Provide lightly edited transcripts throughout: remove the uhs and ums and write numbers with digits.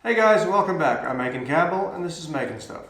Hey guys, welcome back. I'm Macon Campbell and this is Making Stuff.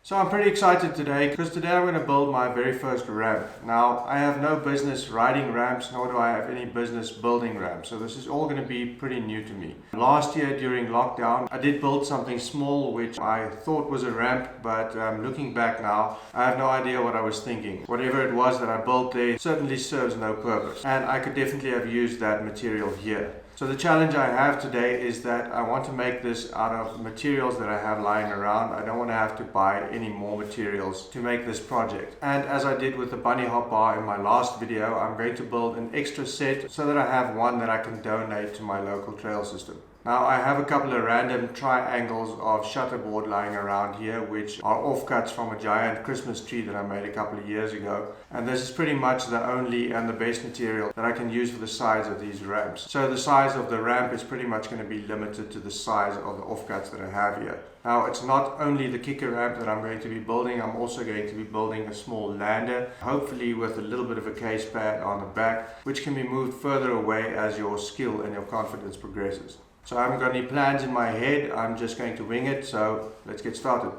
So I'm pretty excited today because today I'm going to build my very first ramp. Now I have no business riding ramps, nor do I have any business building ramps, so this is all going to be pretty new to me. Last year during lockdown I did build something small which I thought was a ramp, but looking back now I have no idea what I was thinking. Whatever it was that I built there certainly serves no purpose, and I could definitely have used that material here. So the challenge I have today is that I want to make this out of materials that I have lying around. I don't want to have to buy any more materials to make this project. And as I did with the bunny hop bar in my last video, I'm going to build an extra set so that I have one that I can donate to my local trail system. Now I have a couple of random triangles of shutterboard lying around here which are offcuts from a giant Christmas tree that I made a couple of years ago, and this is pretty much the only and the best material that I can use for the sides of these ramps. So the size of the ramp is pretty much going to be limited to the size of the offcuts that I have here. Now it's not only the kicker ramp that I'm going to be building, I'm also going to be building a small lander, hopefully with a little bit of a case pad on the back, which can be moved further away as your skill and your confidence progresses. So I haven't got any plans in my head, I'm just going to wing it, so let's get started.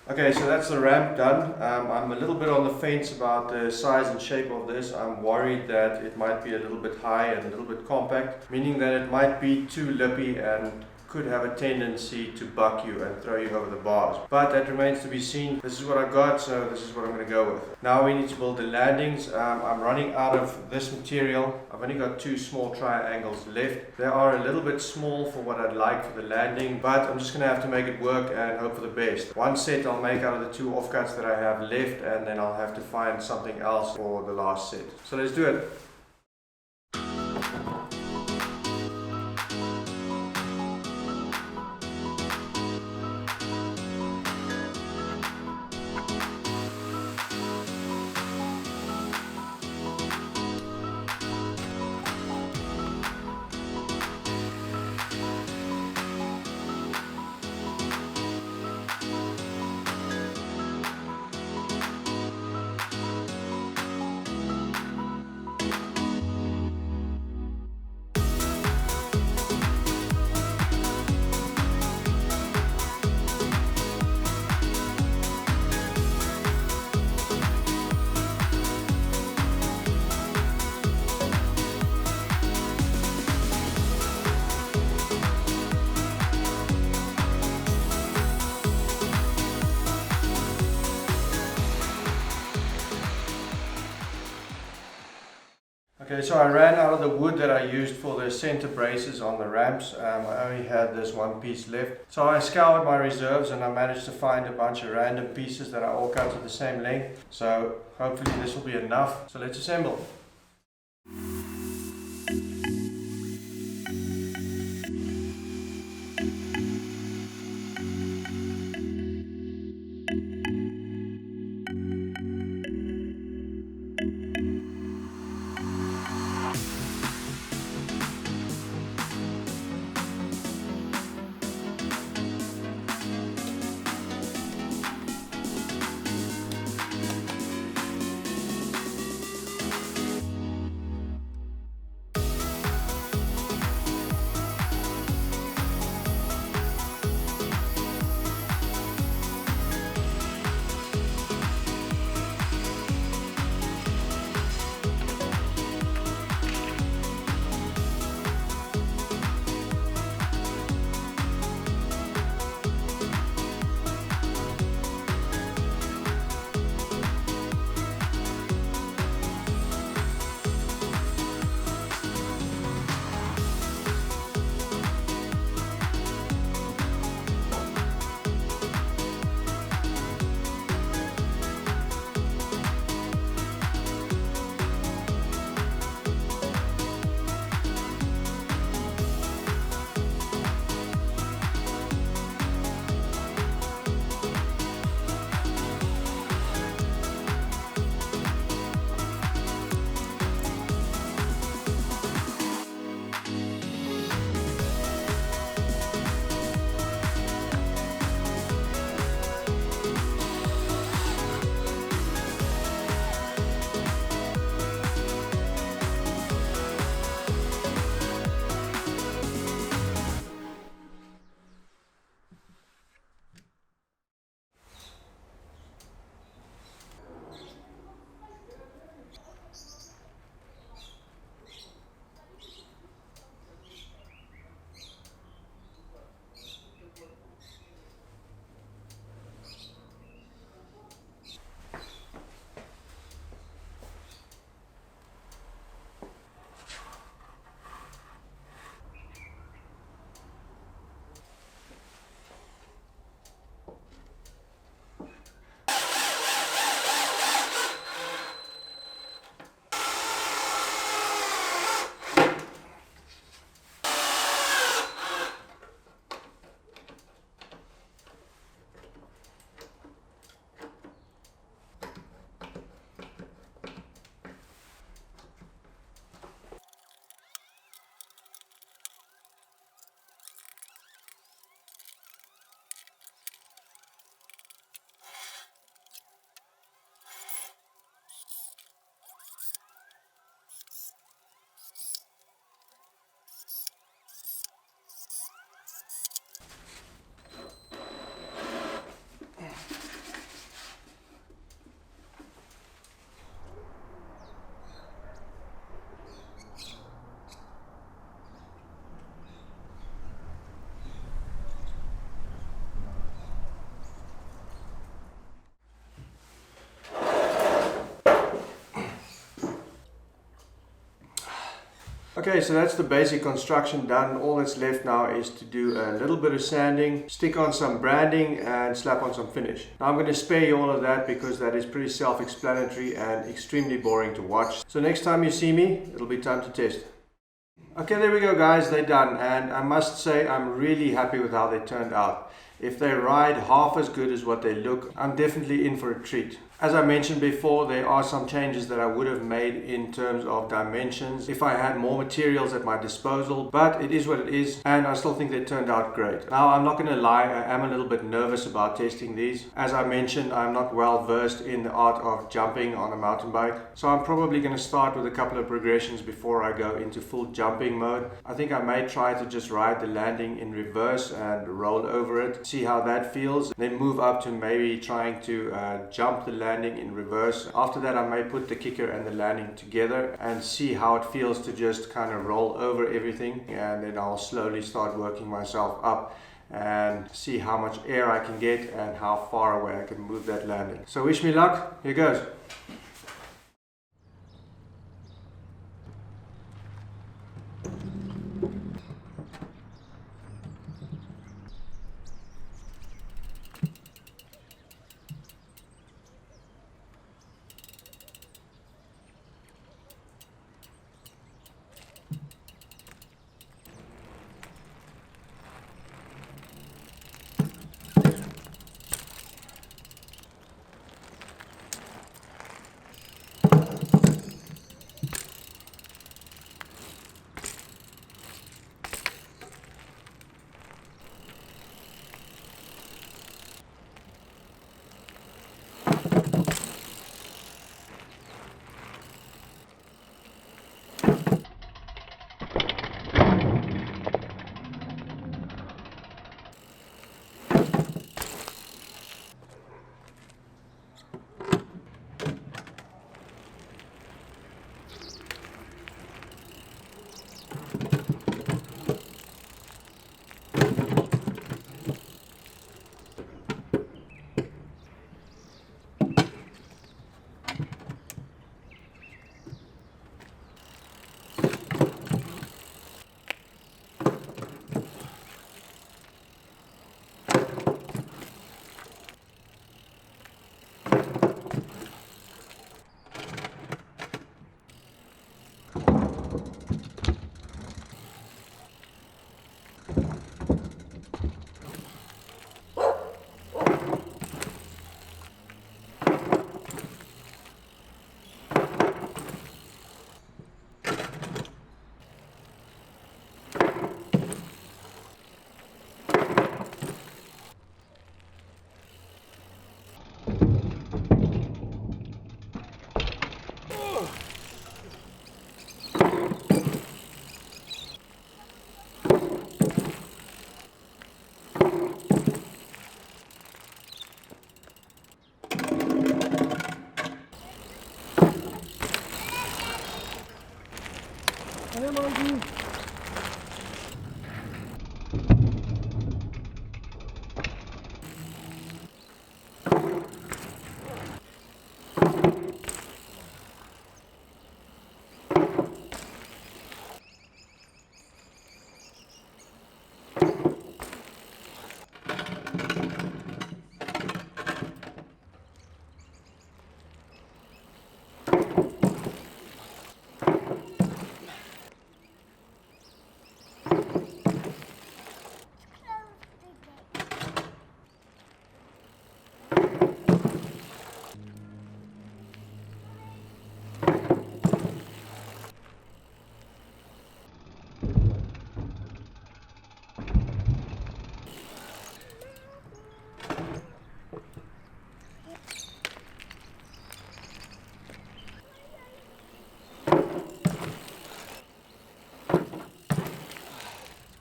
Okay, so that's the ramp done. I'm a little bit on the fence about the size and shape of this. I'm worried that it might be a little bit high and a little bit compact, meaning that it might be too lippy and could have a tendency to buck you and throw you over the bars. But that remains to be seen. This is what I got, so this is what I'm going to go with. Now we need to build the landings. I'm running out of this material. I've only got 2 small triangles left. They are a little bit small for what I'd like for the landing, but I'm just going to have to make it work and hope for the best. One set I'll make out of the 2 offcuts that I have left, and then I'll have to find something else for the last set. So let's do it. Okay, so I ran out of the wood that I used for the center braces on the ramps. I only had this one piece left. So I scoured my reserves and I managed to find a bunch of random pieces that are all cut to the same length. So hopefully this will be enough. So let's assemble. Okay, so that's the basic construction done. All that's left now is to do a little bit of sanding, stick on some branding and slap on some finish. Now I'm going to spare you all of that because that is pretty self-explanatory and extremely boring to watch. So next time you see me, it'll be time to test. Okay, there we go guys, they're done, and I must say I'm really happy with how they turned out. If they ride half as good as what they look, I'm definitely in for a treat. As I mentioned before, there are some changes that I would have made in terms of dimensions if I had more materials at my disposal, but it is what it is, and I still think they turned out great. Now, I'm not going to lie, I am a little bit nervous about testing these. As I mentioned, I'm not well versed in the art of jumping on a mountain bike, so I'm probably going to start with a couple of progressions before I go into full jumping mode. I think I may try to just ride the landing in reverse and roll over it, see how that feels, then move up to maybe trying to jump the landing in reverse. After that, I may put the kicker and the landing together and see how it feels to just kind of roll over everything, and then I'll slowly start working myself up and see how much air I can get and how far away I can move that landing. So wish me luck, here goes.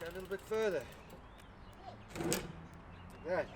A little bit further. Right.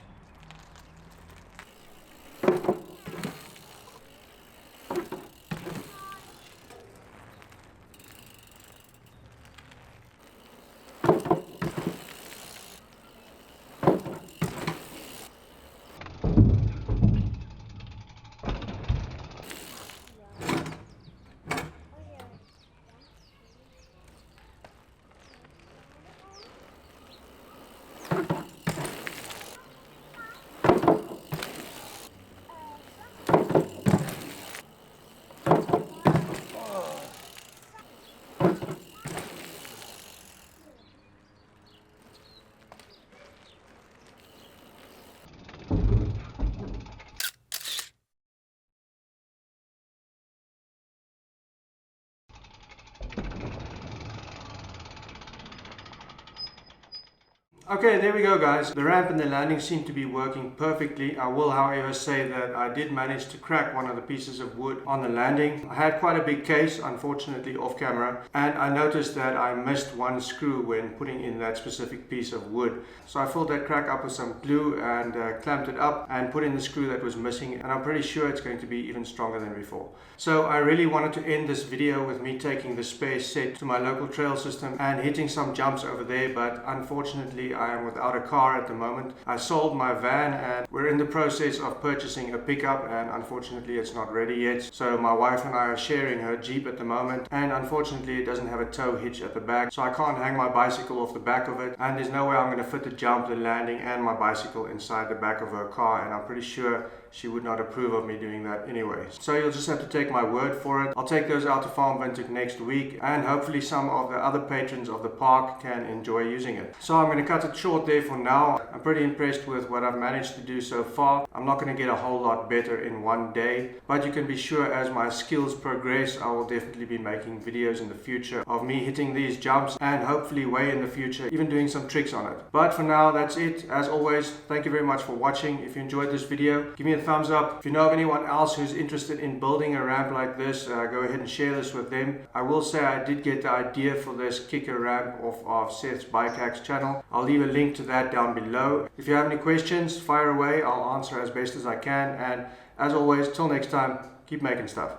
Okay, there we go guys. The ramp and the landing seem to be working perfectly. I will however say that I did manage to crack one of the pieces of wood on the landing. I had quite a big case, unfortunately off camera, and I noticed that I missed one screw when putting in that specific piece of wood. So I filled that crack up with some glue and clamped it up and put in the screw that was missing, and I'm pretty sure it's going to be even stronger than before. So I really wanted to end this video with me taking the spare set to my local trail system and hitting some jumps over there, but unfortunately I am without a car at the moment. I sold my van and we're in the process of purchasing a pickup, and unfortunately it's not ready yet. So my wife and I are sharing her Jeep at the moment, and unfortunately it doesn't have a tow hitch at the back, so I can't hang my bicycle off the back of it, and there's no way I'm going to fit the jump, the landing and my bicycle inside the back of her car, and I'm pretty sure she would not approve of me doing that anyway. So you'll just have to take my word for it. I'll take those out to Farm Vintage next week, and hopefully some of the other patrons of the park can enjoy using it. So I'm going to cut it short there for now. I'm pretty impressed with what I've managed to do so far. I'm not going to get a whole lot better in one day, but you can be sure as my skills progress, I will definitely be making videos in the future of me hitting these jumps, and hopefully way in the future even doing some tricks on it. But for now, that's it. As always, thank you very much for watching. If you enjoyed this video, give me a thumbs up. If you know of anyone else who's interested in building a ramp like this, go ahead and share this with them. I will say I did get the idea for this kicker ramp off of Seth's Bike Hacks channel. I'll leave a link to that down below. If you have any questions, fire away. I'll answer as best as I can. And as always, till next time, keep making stuff.